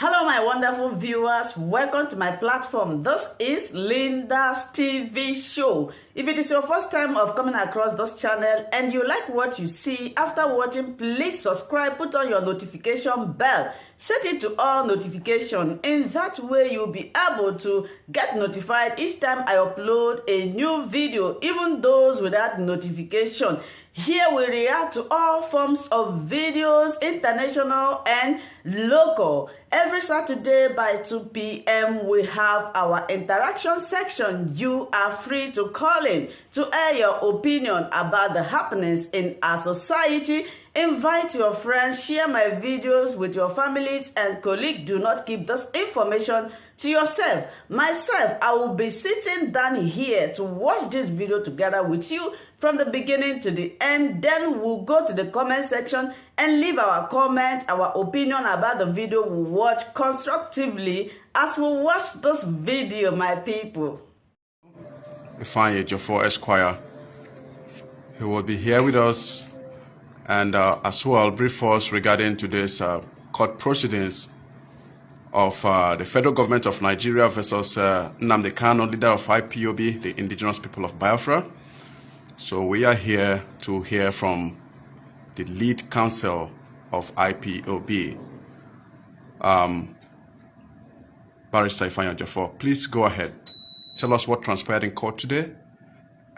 Hello, my wonderful viewers. Welcome to my platform. This is Linda's TV show. If it is your first time of coming across this channel and you like what you see after watching, please subscribe, put on your notification bell, set it to all notification. In that way, you'll be able to get notified each time I upload a new video, even those without notification. Here we react to all forms of videos, international and local. Every Saturday by 2 p.m. we have our interaction section. You are free to call in to air your opinion about the happenings in our society. Invite your friends, share my videos with your families and colleagues. Do not keep this information to yourself. Myself, I will be sitting down here to watch this video together with you from the beginning to the end. Then we'll go to the comment section and leave our comment, our opinion about the video we watch constructively as we watch this video, my people. Ifeanyi Ejiofor Esquire. He will be here with us and as well brief us regarding today's court proceedings of the federal government of Nigeria versus Nnamdi Kanu, leader of IPOB, the indigenous people of Biafra. So we are here to hear from the lead counsel of IPOB, Barrister Ifeanyi Ejiofor. Please go ahead. Tell us what transpired in court today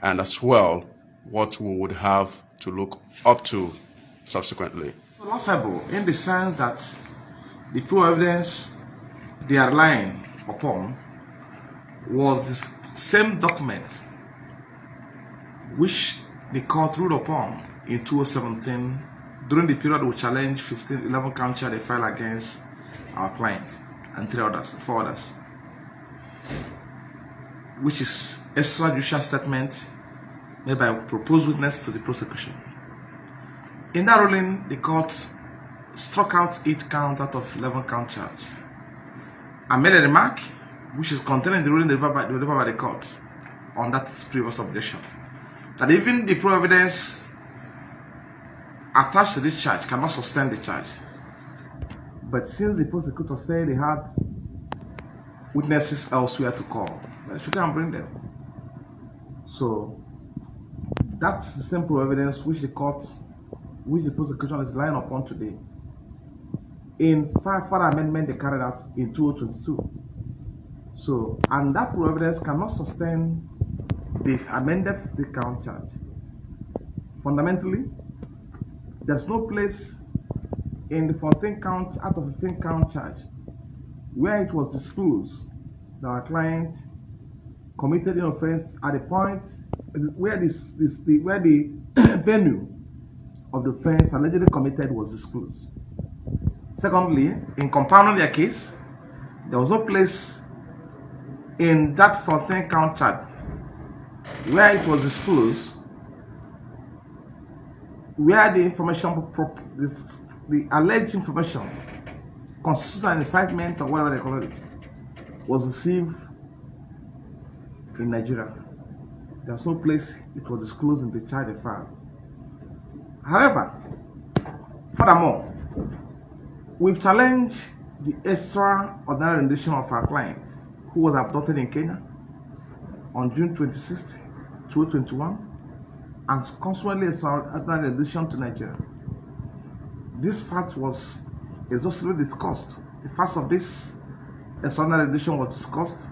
and as well what we would have to look up to subsequently. Laughable in the sense that the proof evidence they are relying upon was the same document which the court ruled upon in 2017 during the period we challenged 11 count charge they filed against our client and 4 others, which is extrajudicial statement made by a proposed witness to the prosecution. In that ruling, the court struck out 8 counts out of 11 count charge and made a remark which is contained in the ruling delivered by the court on that previous objection, that even the proof evidence attached to this charge cannot sustain the charge. But since the prosecutor said they had witnesses elsewhere to call, she can bring them. So that's the same proof evidence which the prosecution is relying upon today in further amendment they carried out in 2022. So, and that proof evidence cannot sustain the amended 50 count charge. Fundamentally, there's no place in the 14 count out of 15 count charge where it was disclosed that our client committed an offense at the point where the venue of the offense allegedly committed was disclosed. Secondly, in compounding their case, there was no place in that 14 count charge where it was disclosed where the information, the alleged information consisting of an incitement or whatever they call it, was received in Nigeria. There's no place it was disclosed in the charge they filed. However, furthermore, we've challenged the extraordinary rendition of our client who was abducted in Kenya on June 26, 2021 and consequently extraordinary rendition to Nigeria. This fact was exhaustively discussed. The fact of this extraordinary rendition was discussed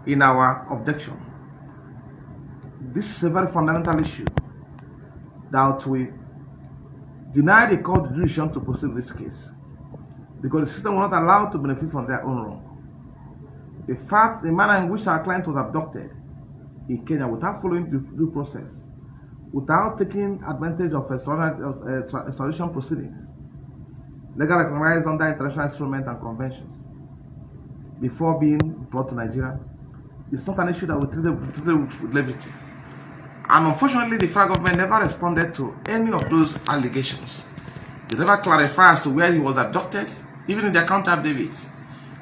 in our objection. This is a very fundamental issue that we deny the court the jurisdiction to proceed this case because the system was not allowed to benefit from their own wrong. The fact, the manner in which our client was abducted in Kenya without following the due process, without taking advantage of extradition proceedings, legally recognized under international instruments and conventions, before being brought to Nigeria, it's not an issue that we treated with levity. And unfortunately, the federal government never responded to any of those allegations. They never clarified as to where he was abducted, even in their account affidavits.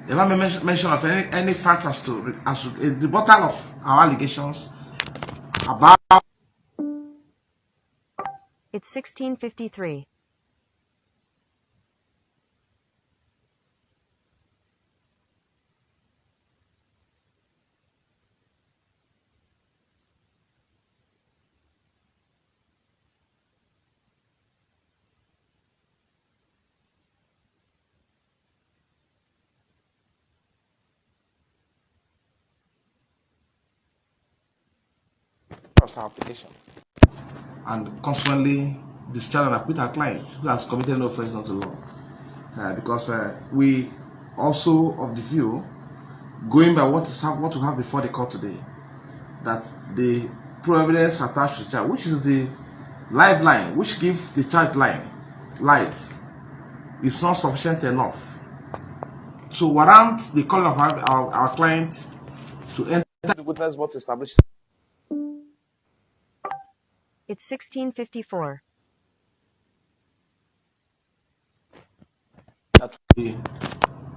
They never made mention of any facts as to the rebuttal of our allegations about. It's 16:53. our application, and consequently discharge and acquit our client who has committed no offense unto law. Because we also of the view, going by what we have before the court today, that the evidence attached to the charge, which is the lifeline, which gives the charge life, is not sufficient enough to warrant the calling of our client to enter the witness box established. It's 1654. That we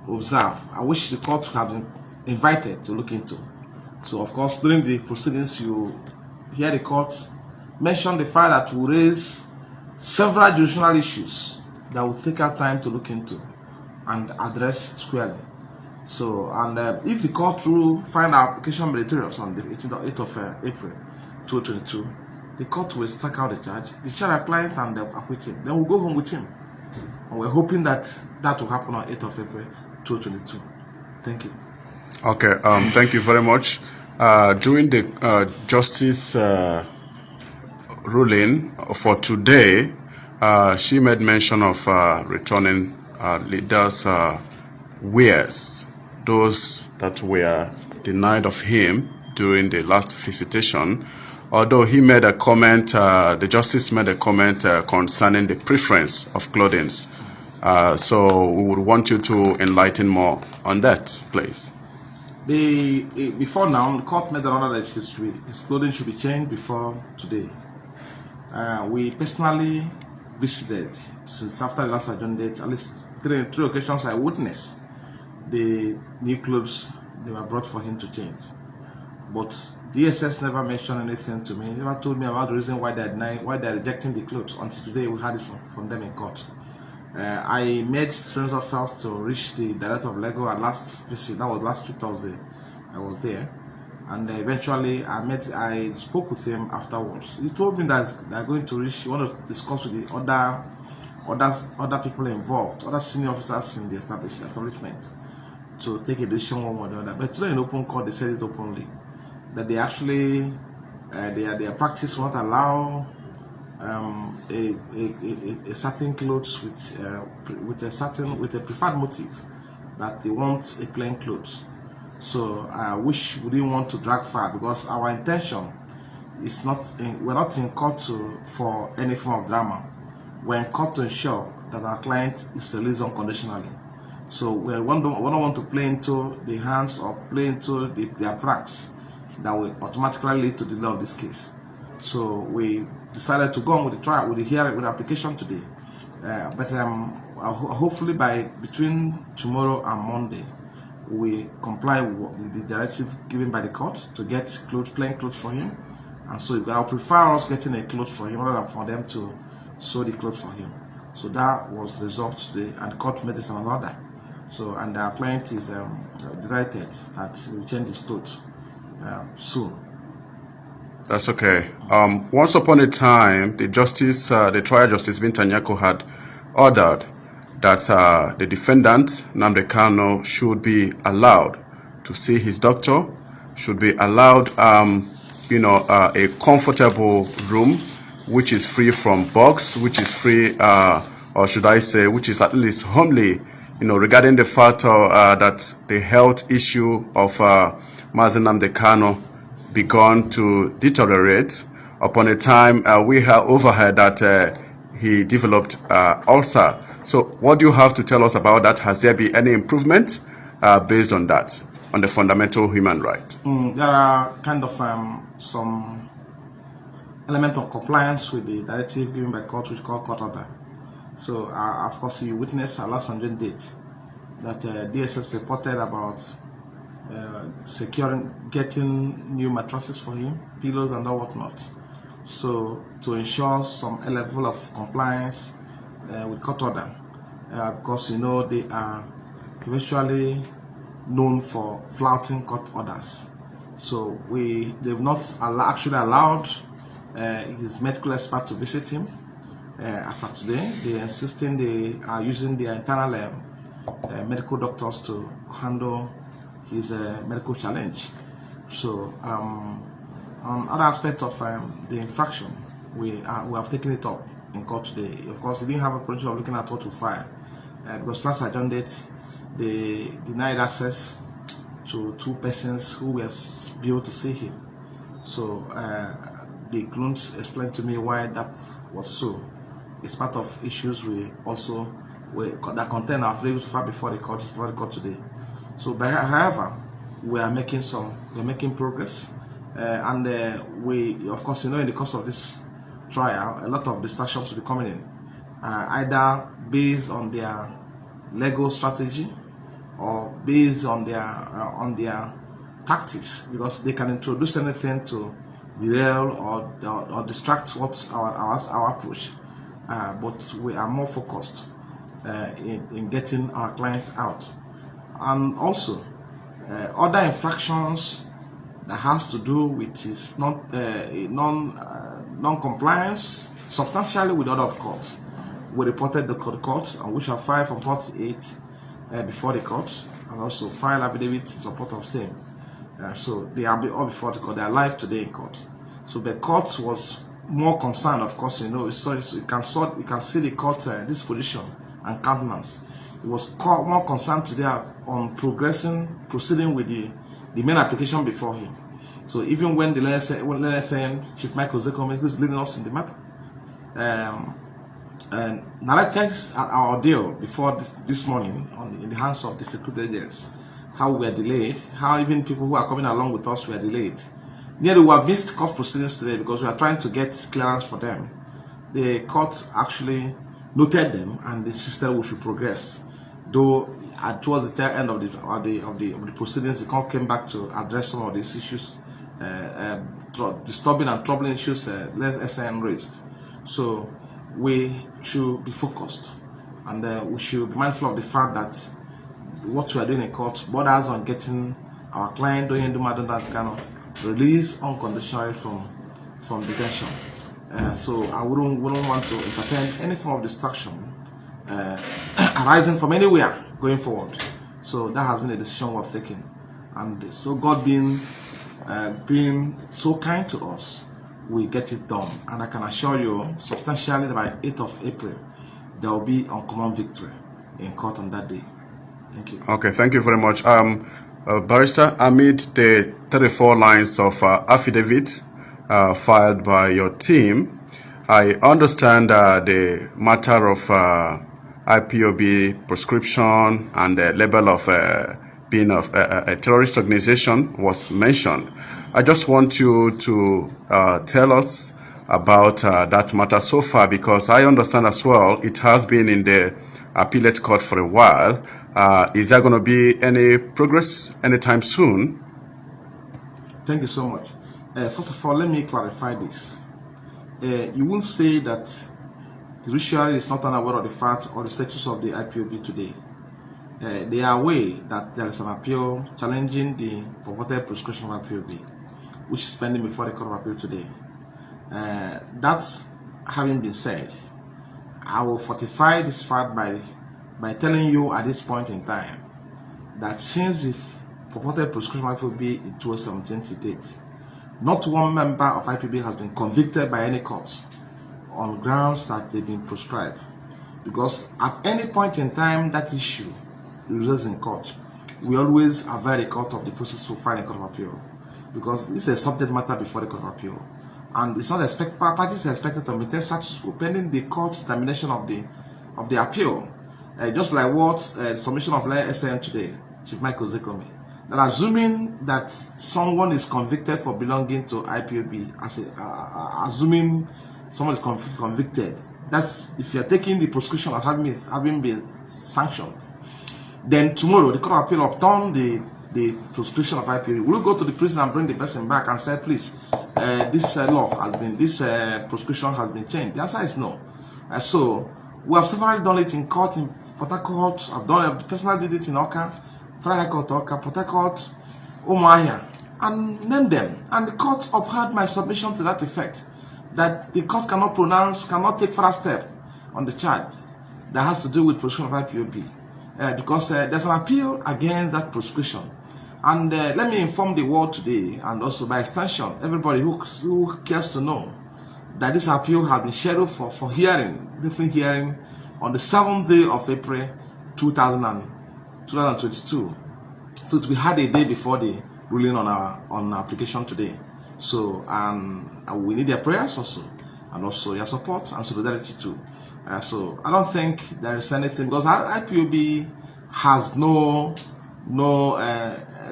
observe. I wish the court would have been invited to look into. So, of course, during the proceedings, you hear the court mention the fact that we raise several jurisdictional issues that will take our time to look into and address squarely. So, and if the court will find our application meritorious on the 8th of April 2022, the court will strike out the charge, discharge our client, and acquit him. Then we'll go home with him. And we're hoping that that will happen on 8th of April 2022. Thank you. Okay, thank you very much. During the justice ruling for today, she made mention of returning leaders' wares, those that were denied of him during the last visitation. Although he made a comment, the justice made a comment concerning the preference of clothing. So we would want you to enlighten more on that, please. Before now, the court made another history. His clothing should be changed before today. We personally visited, since after the last adjourned date, at least three occasions I witnessed the new clothes they were brought for him to change. But DSS never mentioned anything to me. They never told me about the reason why they're rejecting the clothes. Until today, we had it from them in court. I made strenuous efforts to reach the director of Lego at last visit. That was last week Thursday. I was there, and eventually I spoke with him afterwards. He told me that they're going to reach. He want to discuss with the other people involved, other senior officers in the establishment, to take a decision one way or the other. But today in open court, they said it openly that they actually their practice won't allow a certain clothes with a preferred motive, that they want a plain clothes. So which we didn't want to drag far, because our intention is we're not in court for any form of drama. We're in court to ensure that our client is released unconditionally. So we don't want to play into the hands or play into their pranks that will automatically lead to the delay of this case. So we decided to go on with the trial, with the hearing, with the application today. But hopefully between tomorrow and Monday, we comply with the directive given by the court to get plain clothes for him. And so I prefer us getting a clothes for him rather than for them to sew the clothes for him. So that was resolved today, and the court made this an order. So, and our client is delighted that we will change his clothes soon. That's okay. Once upon a time, the trial justice Bintanyako had ordered that the defendant, Nnamdi Kanu, should be allowed to see his doctor, should be allowed, a comfortable room, which is free from bugs, which is free, or should I say, which is at least homely, regarding the fact that the health issue of Mazen Nnamdi Kanu begun to deteriorate. Upon a time, we have overheard that he developed ulcer. So what do you have to tell us about that? Has there been any improvement based on that, on the fundamental human right? There are kind of some element of compliance with the directive given by court, which is called court order. So of course, you witnessed our last adjourned date that DSS reported about getting new mattresses for him, pillows and all whatnot. So to ensure some level of compliance with court order, because they are eventually known for flouting court orders. So they've not actually allowed his medical expert to visit him as of today. They're insisting they are using their internal medical doctors to handle his medical challenge. So On other aspects of the infraction, we have taken it up in court today. Of course, we didn't have a potential of looking at what to file because last adjourned date, they denied access to 2 persons who were billed to see him. So the client explained to me why that was so. It's part of issues we also that contain our affidavits far before the court today. So, however, we are making progress, and we, of course, in the course of this trial, a lot of distractions will be coming in, either based on their legal strategy or based on their tactics, because they can introduce anything to derail or distract what's our approach. But we are more focused in getting our clients out, and also other infractions that has to do with his non-compliance substantially with order of court. We reported the court, and we shall file from 48 before the court, and also file affidavit in support of same. So they are all before the court. They are live today in court. So the court was more concerned, of course, so you can see the court disposition and countenance. It was more concerned today on proceeding with the main application before him. So even when the LSN, Chief Michael Zekome, who is leading us in the matter, narrated our ordeal before this morning in the hands of the security agents, how we were delayed, how even people who are coming along with us were delayed. Nearly we have missed court proceedings today because we are trying to get clearance for them. The court actually noted them and insisted we should progress. Though towards the tail end of the proceedings, the court came back to address some of these issues, disturbing and troubling issues SN raised. So we should be focused, and we should be mindful of the fact that what we are doing in court borders on getting our client Nnamdi Kanu released unconditionally from detention. So I wouldn't want to entertain any form of distraction arising from anywhere going forward. So that has been a decision we've taken, and so God being so kind to us, we get it done. And I can assure you substantially that by 8th of April there will be uncommon victory in court on that day. Thank you. Okay, thank you very much. Barrister, amid the 34 lines of affidavit filed by your team, I understand the matter of IPOB prescription and the level of being of a terrorist organization was mentioned. I just want you to tell us about that matter so far, because I understand as well it has been in the appellate court for a while. Is there going to be any progress anytime soon? Thank you so much. First of all, let me clarify this. You won't say that the judiciary is not unaware of the fact or the status of the IPOB today. They are aware that there is an appeal challenging the purported prescription of IPOB, which is pending before the Court of Appeal today. That's having been said, I will fortify this fact by telling you at this point in time that since the purported prescription of IPOB in 2017 to date, not one member of IPOB has been convicted by any court on grounds that they've been prescribed. Because at any point in time that issue is in court, we always avail the court of the process to file a Court of Appeal, because this is a subject matter before the Court of Appeal, and it's not expected, parties are expected to maintain status quo pending the court's determination of the appeal. Just like what submission of SN today, Chief Michael Zekome, that assuming that someone is convicted for belonging to IPOB, assuming someone is convicted, that's if you're taking the prescription of having been sanctioned, then tomorrow the Court of Appeal upturn the prescription of IPOB. We'll go to the prison and bring the person back and say, please, this prescription has been changed. The answer is no. So we have severally done it in court in Port Harcourt. I've personally did it in Oka, Federal High Court Oka, Port Harcourt, Umuahia, and named them. And the court upheld my submission to that effect, that the court cannot take further step on the charge that has to do with prescription of IPOB. Because there's an appeal against that prescription, And let me inform the world today, and also by extension, everybody who cares to know, that this appeal has been scheduled for hearing, different hearing, on the 7th day of April 2022. So we had a day before the ruling on our application today. So we need their prayers also, and also your support and solidarity too. So I don't think there is anything, because IPOB has no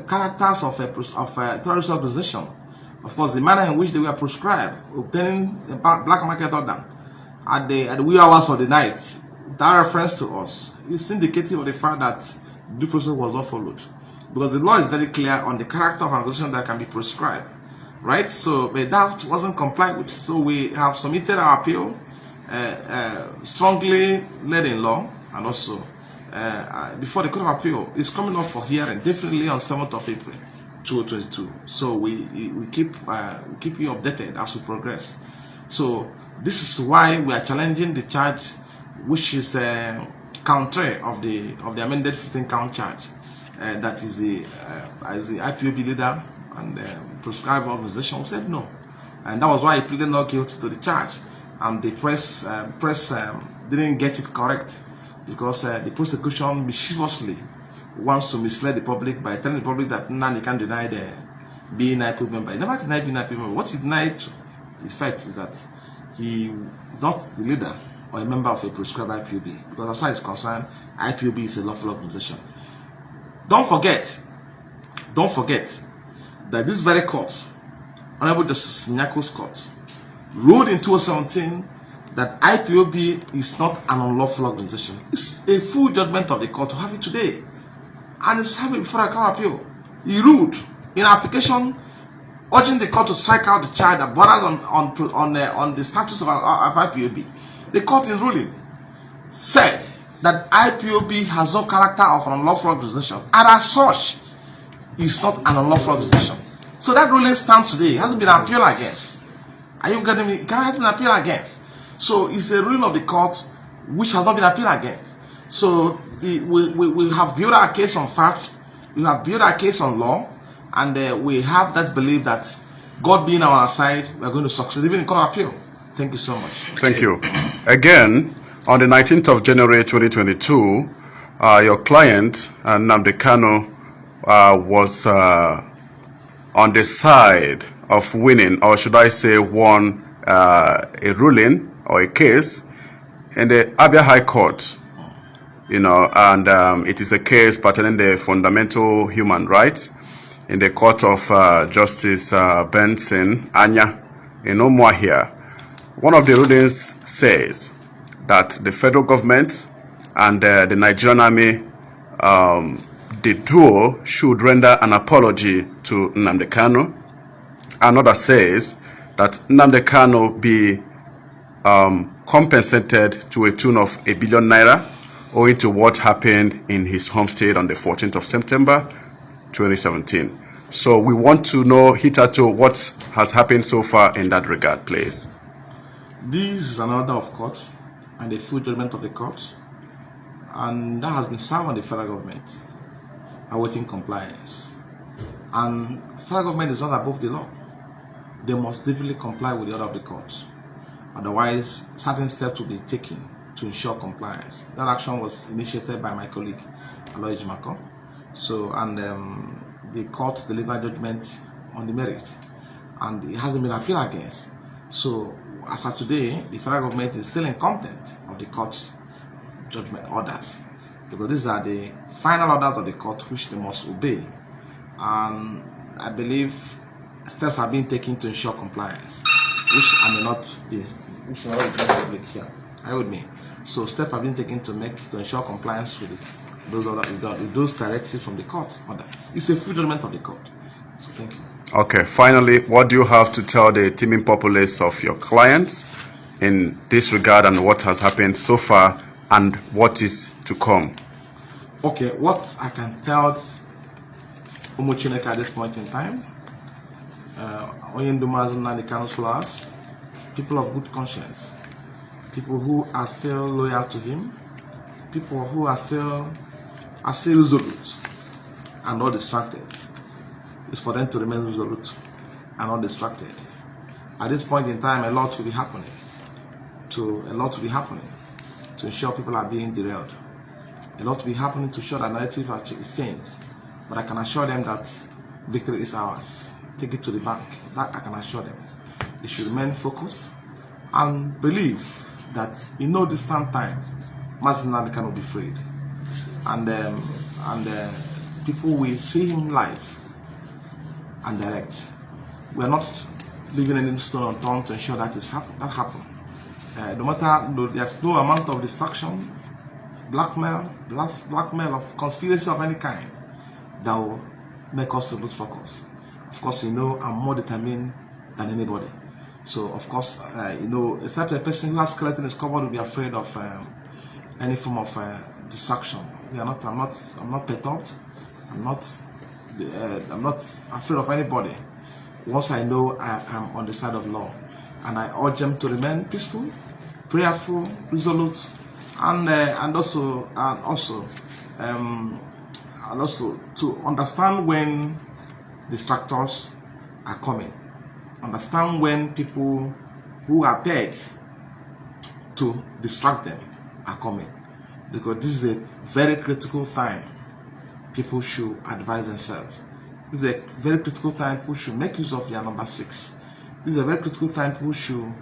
characters of a terrorist organization. Of course, the manner in which they were prescribed, obtaining a black market order at the wee hours of the night, that reference to us is indicative of the fact that due process was not followed. Because the law is very clear on the character of an organization that can be prescribed, right? So, but that wasn't complied with. So we have submitted our appeal, strongly led in law, and also before the Court of Appeal is coming up for hearing, definitely on 7th of April 2022. So we keep you updated as we progress. So this is why we are challenging the charge, which is count 3 of the amended 15 count charge. That is as the IPOB leader and prescribed organization said no, and that was why he pleaded not guilty to the charge. And the press didn't get it correct, because the prosecution mischievously wants to mislead the public by telling the public that Nnamdi Kanu denied being an IPOB member. He never denied being an IPOB member. What he denied, in fact, is that he is not the leader or a member of a prescribed IPOB, because as far as it's concerned, IPOB is a lawful organization. Don't forget that this very court, Honorable Justice Nyako's court, ruled in 2017 that IPOB is not an unlawful organization. It's a full judgment of the court to have it today, and it's having before a court appeal. He ruled in application urging the court to strike out the charge that borders on the status of IPOB. The court in ruling said that IPOB has no character of an unlawful organization, and as such, is not an unlawful organization. So that ruling stands today. It hasn't been appealed against. Are you getting me? It hasn't been appealed against. So it's a ruling of the court which has not been appealed against. So we have built our case on facts, we have built our case on law, and we have that belief that God being on our side, we are going to succeed even in court of appeal. Thank you so much. Thank you. Again, on the 19th of January 2022, your client, Nnamdi Kanu, was on the side of winning, or should I say won, a ruling or a case in the Abia High Court, and it is a case pertaining to fundamental human rights in the Court of Justice Benson Anya in Umuahia. One of the rulings says that the federal government and the Nigerian army, the duo, should render an apology to Nnamdi Kanu. Another says that Nnamdi Kanu be compensated to a tune of 1 billion naira owing to what happened in his home state on the 14th of September 2017. So we want to know hitherto what has happened so far in that regard, please. This is an order of court and a full judgment of the court, and that has been served on the federal government awaiting compliance. And federal government is not above the law. They must definitely comply with the order of the court. Otherwise, certain steps will be taken to ensure compliance. That action was initiated by my colleague, Aloy Jimako. So, and the court delivered judgment on the merit, and it hasn't been appealed against. So, as of today, the federal government is still incompetent of the court's judgment orders, because these are the final orders of the court which they must obey. And I believe steps have been taken to ensure compliance, which I may not be public here. Are you with me? So steps have been taken to ensure compliance with those directives from the court order. It's a full judgment of the court. So thank you. Okay, finally, what do you have to tell the teeming populace of your clients in this regard, and what has happened so far and what is to come? Okay, what I can tell Umuchineke at this point in time, Nnamdi Kanu's followers, people of good conscience, people who are still loyal to him, people who are still resolute and not distracted, is for them to remain resolute and not distracted. At this point in time, a lot will be happening. To ensure people are being derailed. A lot will be happening to ensure that narrative is changed. But I can assure them that victory is ours. Take it to the bank. That I can assure them. They should remain focused and believe that in no distant time, Nnamdi Kanu will be freed. And people will see him live and direct. We are not leaving any stone unturned to ensure that happen. No matter, there's no amount of distraction, blackmail of conspiracy of any kind that will make us to lose focus. Of course, I'm more determined than anybody. So, of course, except a person who has skeleton in his cupboard will be afraid of any form of distraction. I'm not perturbed. I'm not afraid of anybody. Once I know I am on the side of law, and I urge them to remain peaceful, prayerful, resolute, and also to understand when distractors are coming. Understand when people who are paid to distract them are coming, because this is a very critical time. People should advise themselves. This is a very critical time. People should make use of their number 6. This is a very critical time. People should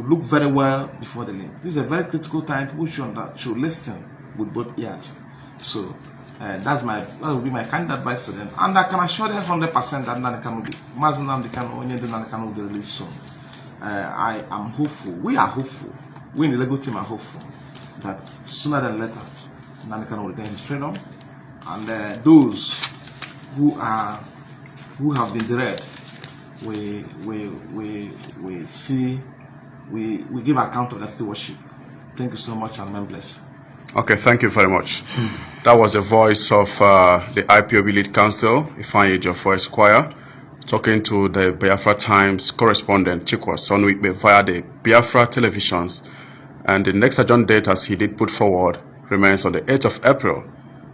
look very well before they leave. This is a very critical time. People should listen with both ears. So that will be my kind advice to them. And I can assure them 100% that Nnamdi Kanu will be released soon. I am hopeful. We are hopeful. We in the legal team are hopeful that sooner than later, Nnamdi Kanu will gain his freedom. And those who have been derailed, we give account of their stewardship. Thank you so much, and God bless. Okay, thank you very much. That was the voice of the IPOB lead counsel, Ifeanyi Ejiofor Esquire, talking to the Biafra Times correspondent Chikwas Onwikbe via the Biafra televisions. And the next adjourned date, as he did put forward, remains on the 8th of April.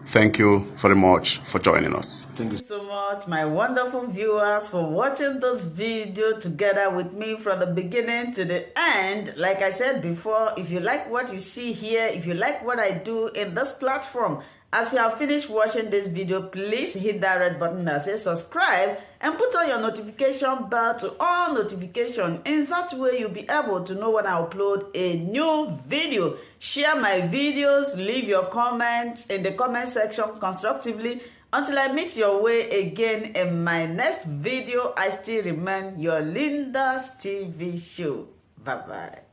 Thank you very much for joining us. Thank you so much, my wonderful viewers, for watching this video together with me from the beginning to the end. Like I said before, if you like what you see here, if you like what I do in this platform, as you have finished watching this video, please hit that red button that says subscribe and put on your notification bell to all notification. In that way, you'll be able to know when I upload a new video. Share my videos, leave your comments in the comment section constructively. Until I meet your way again in my next video, I still remain your Linda's TV show. Bye-bye.